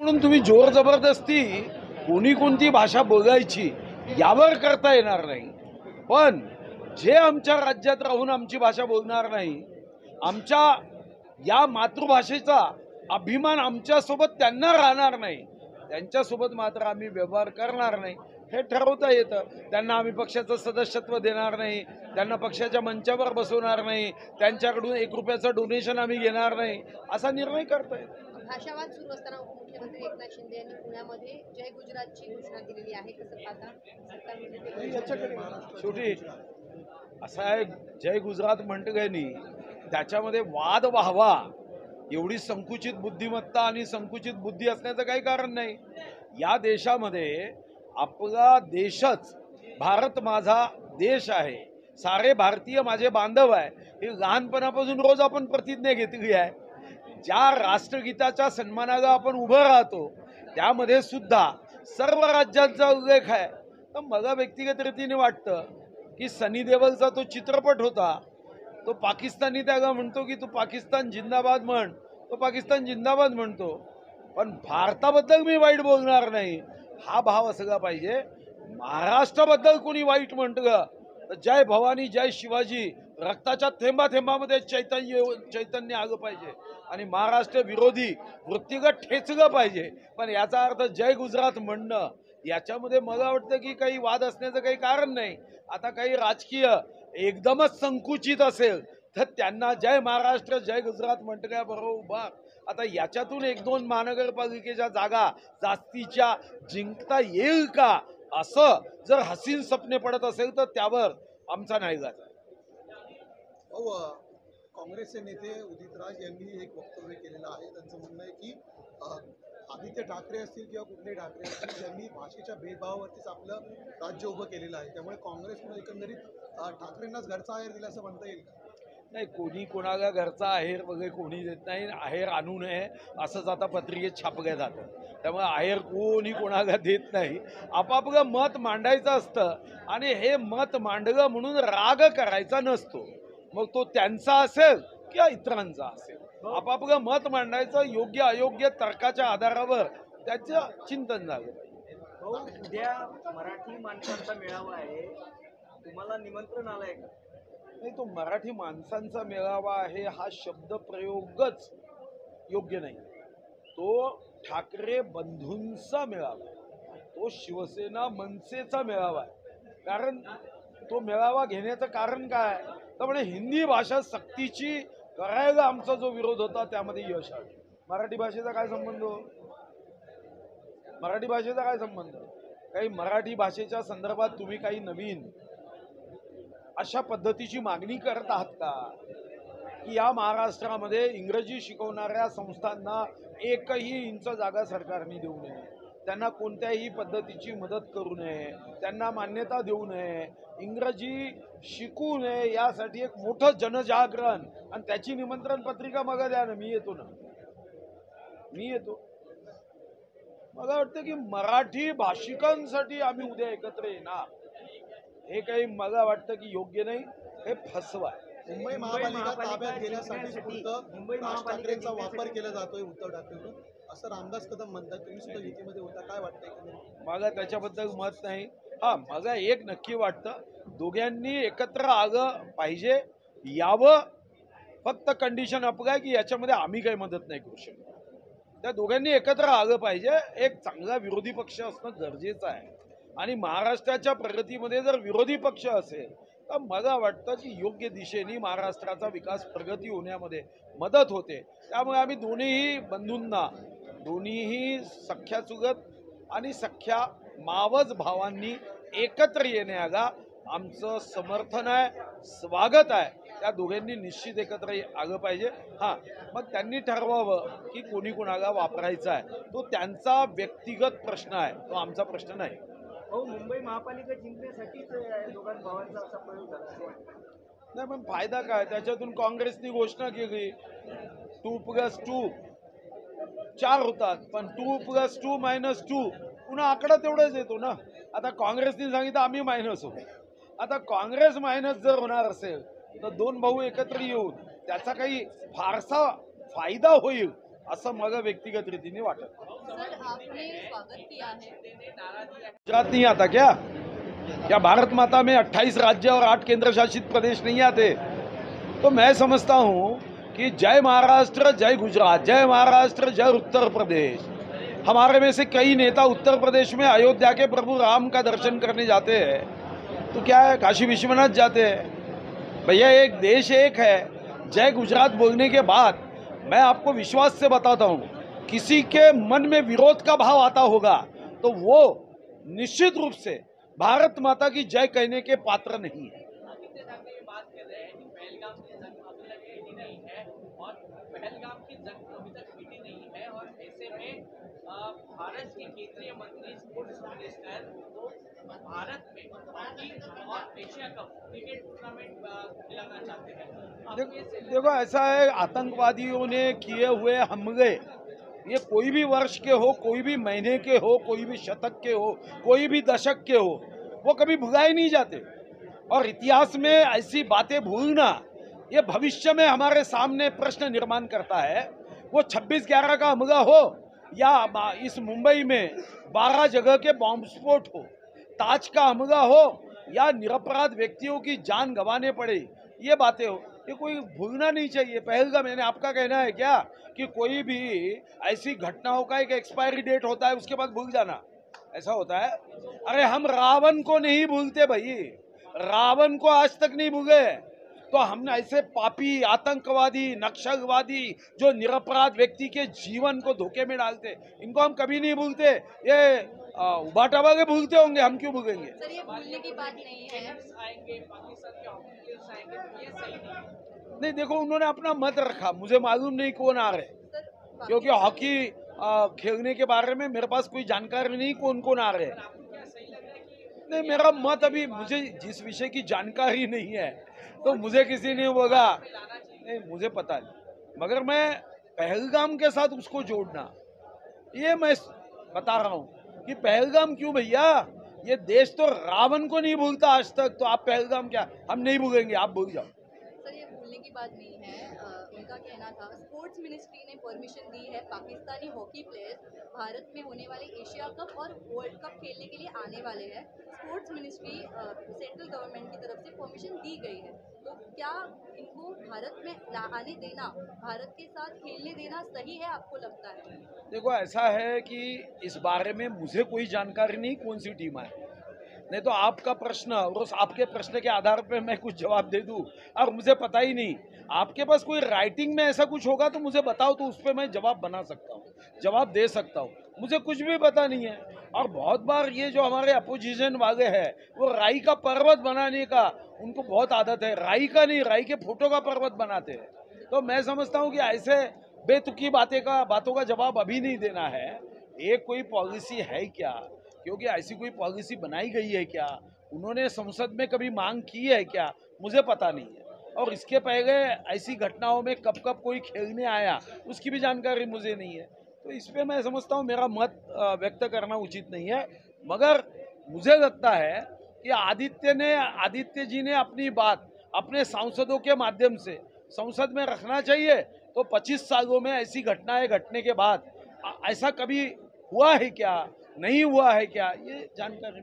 म्हणून तुम्ही जोर जबरदस्ती कोणी कोणती भाषा बोलायची यावर करता येणार नाही। पण जे आमच्या राज्यात राहून आमची भाषा बोलणार नाही, आमच्या या मातृभाषेचा अभिमान आमच्यासोबत त्यांना राहणार नाही, त्यांच्यासोबत मात्र आम्ही व्यवहार करणार नाही हे ठरवता येतं। त्यांना आम्ही पक्षाचं सदस्यत्व देणार नाही, त्यांना पक्षाच्या मंचावर बसवणार नाही, त्यांच्याकडून 1 रुपयाचं डोनेशन आम्ही घेणार नाही, असा निर्णय करता येतो। भाषावाद सुरू असताना उपमुख्यमंत्री एकनाथ शिंदे यांनी पुण्यामध्ये जय गुजरातची घोषणा केलेली आहे, कसं पाहता सरकारने? याच्याकडे शेवटी असा आहे, जय गुजरात म्हणतगनी त्याच्यामध्ये वाद व्हावा एवढी संकुचित बुद्धिमत्ता आणि संकुचित बुद्धी असण्याचं काही कारण नाही। या देशामध्ये आपला देशच भारत माझा देश आहे, सारे भारतीय माझे बांधव आहे, हे लहानपणापासून रोज आपण प्रतिज्ञा घेतली आहे। ज्या राष्ट्रगीताच्या सन्मानाला आपण उभं राहतो त्यामध्ये सुद्धा सर्व राज्यांचा उल्लेख आहे। तर मला व्यक्तिगत रीतीने वाटतं की सनी देओलचा तो चित्रपट होता, तो पाकिस्तानी त्याला म्हणतो की तू पाकिस्तान जिंदाबाद म्हण, तो पाकिस्तान जिंदाबाद म्हणतो, पण भारताबद्दल मी वाईट बोलणार नाही हा भाव असला पाहिजे। महाराष्ट्राबद्दल कोणी वाईट म्हटलं तर जय भवानी जय शिवाजी रक्ताच्या थेंबा थेंबामध्ये चैतन्य आलं पाहिजे आणि महाराष्ट्र विरोधी वृत्तीगत ठेचलं पाहिजे। पण याचा अर्थ जय गुजरात म्हणणं याच्यामध्ये मला वाटतं की काही वाद असण्याचं काही कारण नाही। आता काही राजकीय एकदमच संकुचित असेल तर त्यांना जय महाराष्ट्र जय गुजरात म्हटल्याबरोबर आता याच्यातून 1-2 महानगरपालिकेच्या जागा जास्तीच्या जिंकता येईल का असं जर हसीन स्वप्ने पडत असेल तर त्यावर आमचा नाईलाज आहे। काँग्रेसचे नेते उदित राज यांनी एक वक्तव्य केलेलं आहे। त्यांचं म्हणणं आहे की आदित्य ठाकरे असतील किंवा कुठले ठाकरे असतील त्यांनी भाषेच्या भेदभावावरतीच आपलं राज्य उभं केलेलं आहे, त्यामुळे काँग्रेसमध्ये एकंदरीत ठाकरेंनाच घरचा आहेर दिला असं म्हणता येईल का? नाही, कोणी कोणाला घरचा आहेर वगैरे कोणी देत नाही, आहेर आणू नये असंच आता पत्रिकेत छापलं जातं, त्यामुळे आहेर कोणी कोणाला देत नाही। आपापलं मत मांडायचं असतं आणि हे मत मांडलं म्हणून राग करायचा नसतो, मग तो त्यांचा असेल किंवा इतरांचा असेल, आपापलं मत मांडायचं, योग्य अयोग्य तर्काच्या आधारावर त्याचं चिंतन झालं पाहिजे। उद्या मराठी माणसांचा मेळावा आहे, तुम्हाला निमंत्रण आलंय का? नाही, तो मराठी माणसांचा मेळावा आहे हा शब्द प्रयोगच योग्य नाही। तो ठाकरे बंधूंचा मेळावा आहे, तो शिवसेना मनसेचा मेळावा आहे। कारण तो मेळावा घेण्याचं कारण काय तर म्हणजे हिंदी भाषा सक्तीची करायला आमचा जो विरोध होता त्यामध्ये यश आलं। मराठी भाषेचा काय संबंध हो? मराठी भाषेचा काय संबंध? काही मराठी भाषेच्या संदर्भात तुम्ही काही नवीन अशा पद्धतीची मागणी करत आहात का की या महाराष्ट्रामध्ये इंग्रजी शिकवणाऱ्या संस्थांना 1 इंच जागा सरकारने देऊ नये, त्यांना कोणत्याही पद्धतीची मदत करू नये, त्यांना मान्यता देऊ नये, इंग्रजी शिकू नये यासाठी एक मोठं जनजागरण आणि त्याची निमंत्रण पत्रिका मग द्या ना, मी येतो ना, मी येतो। मला वाटतं की मराठी भाषिकांसाठी आम्ही उद्या एकत्र येणार हे काही मला वाटतं की योग्य नाही, हे फसवा आहे। मुंबई महापालिका ताब्यात घेण्यासाठी राज ठाकरेंचा वापर केला जातोय उद्धव ठाकरेंकडून असं रामदास कदम म्हणतात, तुम्ही सुद्धा युतीमध्ये होता, काय वाटतंय? मला त्याच्याबद्दल मत नाही। हा, मला एक नक्की वाटतं दोघांनी एकत्र आलं पाहिजे, यावं, फक्त कंडिशन आपलं की याच्यामध्ये आम्ही काही मदत नाही करू शकत। त्या दोघांनी एकत्र आलं पाहिजे, एक चांगला विरोधी पक्ष असणं गरजेचं आहे आणि महाराष्ट्राच्या प्रगतीमध्ये जर विरोधी पक्ष असेल तर मला वाटतं की योग्य दिशेने महाराष्ट्राचा विकास प्रगती होण्यामध्ये मदत होते। त्यामुळे आम्ही दोन्हीही बंधूंना, दोन्हीही सख्या चुलत आणि सख्या मावस भावांनी एकत्र येण्याला आमचं समर्थन आहे, स्वागत आहे। त्या दोघांनी निश्चित एकत्र आलं पाहिजे। हां, मग त्यांनी ठरवावं की कोणी कोणाला वापरायचा आहे, तो त्यांचा व्यक्तिगत प्रश्न आहे, तो आमचा प्रश्न नाही। हो, मुंबई महापालिका जिंकण्यासाठीच दोघां भावांचा असा प्रयोग झाला नाही, पण फायदा काय? त्याच्यातून काँग्रेसनी घोषणा केली 2+2 4 होतात, पण 2+2 -2 पुन्हा आकडा तेवढाच येतो ना। आता काँग्रेसनी सांगितलं आम्ही मायनस होऊ, आता काँग्रेस मायनस जर होणार असेल तर 2 भाऊ एकत्र येऊन त्याचा काही फारसा फायदा होईल असं मला व्यक्तिगत रीतीने वाटत. सर आपने स्वागत किया है गुजरात नहीं आता क्या भारत माता में 28 राज्य और 8 केंद्र शासित प्रदेश नहीं आते? तो मैं समझता हूं कि जय महाराष्ट्र, जय गुजरात, जय महाराष्ट्र, जय उत्तर प्रदेश. हमारे में से कई नेता उत्तर प्रदेश में अयोध्या के प्रभु राम का दर्शन करने जाते हैं, तो क्या है, काशी विश्वनाथ जाते हैं. भैया एक देश एक है. जय गुजरात बोलने के बाद मैं आपको विश्वास से बताता हूं, किसी के मन में विरोध का भाव आता होगा तो वो निश्चित रूप से भारत माता की जय कहने के पात्र नहीं है. आदित्य ठाकरे ये बात कर रहे हैं कि पहलगाम की जंग अभी तक मिटी नहीं है और पहलगाम की जंग अभी तक मिटी नहीं है और ऐसे में भारत के केंद्रीय मंत्री स्पोर्ट्स मिनिस्टर को भारत में हॉकी और एशिया कप क्रिकेट टूर्नामेंट दिलाना चाहते हैं. देखो ऐसा है, आतंकवादियों ने किए हुए हमले ये कोई भी वर्ष के हो, कोई भी महीने के हो, कोई भी शतक के हो, कोई भी दशक के हो, वो कभी भुलाए नहीं जाते. और इतिहास में ऐसी बातें भूलना ये भविष्य में हमारे सामने प्रश्न निर्माण करता है. वो 26/11 का हमला हो या इस मुंबई में 12 जगह के बॉम्ब स्फोट हो, ताज का हमला हो या निरपराध व्यक्तियों की जान गंवाने पड़े, ये बातें हो, ये कोई भूलना नहीं चाहिए. पहलगाम, मैंने आपका कहना है क्या कि कोई भी ऐसी घटनाओं का एक एक्सपायरी डेट होता है उसके बाद भूल जाना, ऐसा होता है? अरे हम रावण को नहीं भूलते भाई, रावण को आज तक नहीं भूले. तो हम ऐसे पापी, आतंकवादी, नक्सलवादी जो निरपराध व्यक्ति के जीवन को धोखे में डालते, इनको हम कभी नहीं भूलते. ये उबाटा वाले भूलते होंगे, हम क्यों भूलेंगे? सर ये भूलने की बात नहीं है. आएंगे पाकिस्तान के हॉकी प्लेयर्स आएंगे तो ये सही नहीं. नहीं, देखो उन्होंने अपना मत रखा, मुझे मालूम नहीं कौन आ रहे, सर क्योंकि हॉकी खेलने के बारे में मेरे पास कोई जानकारी नहीं कौन कौन आ रहे. आपको क्या सही लग रहा है कि नहीं, मेरा मत अभी, मुझे जिस विषय की जानकारी नहीं है तो मुझे किसी ने बोला नहीं, मुझे पता नहीं. मगर मैं पहलगाम के साथ उसको जोड़ना, ये मैं बता रहा हूँ कि पहलगाम क्यों भैया, ये देश तो रावण को नहीं भूलता आज तक, तो आप पहलगाम क्या, हम नहीं भूलेंगे, आप भूल जाओ. सर ये भूलने की बात नहीं है. उनका कहना था स्पोर्ट्स मिनिस्ट्री ने परमिशन दी है पाकिस्तानी हॉकी प्लेयर्स भारत में होने वाले एशिया कप और वर्ल्ड कप खेलने के लिए आने वाले हैं. स्पोर्ट्स मिनिस्ट्री सेंट्रल गवर्नमेंट की तरफ से परमिशन दी गई है, तो क्या इनको भारत में आने देना, भारत के साथ खेलने देना सही है आपको लगता है? देखो ऐसा है कि इस बारे में मुझे कोई जानकारी नहीं कौन सी टीम है, नहीं तो आपका प्रश्न और उस आपके प्रश्न के आधार पे मैं कुछ जवाब दे दूं और मुझे पता ही नहीं. आपके पास कोई राइटिंग में ऐसा कुछ होगा तो मुझे बताओ, तो उस पर मैं जवाब बना सकता हूं, जवाब दे सकता हूं. मुझे कुछ भी पता नहीं है. और बहुत बार ये जो हमारे अपोजिशन वाले हैं वो राई का पर्वत बनाने का उनको बहुत आदत है, राई का नहीं, राई के फोटो का पर्वत बनाते हैं. तो मैं समझता हूँ कि ऐसे बेतुकी बातों का जवाब अभी नहीं देना है. एक कोई पॉलिसी है क्या, क्योंकि ऐसी कोई पॉलिसी बनाई गई है क्या, उन्होंने संसद में कभी मांग की है क्या, मुझे पता नहीं है. और इसके पहले ऐसी घटनाओं में कब कब कोई खेलने आया उसकी भी जानकारी मुझे नहीं है. तो इस पे मैं समझता हूँ मेरा मत व्यक्त करना उचित नहीं है. मगर मुझे लगता है कि आदित्य जी ने अपनी बात अपने सांसदों के माध्यम से संसद में रखना चाहिए. तो 25 सालों में ऐसी घटनाएं घटने के बाद ऐसा कभी हुआ है क्या, नहीं हुआ है क्या, ये जानकारी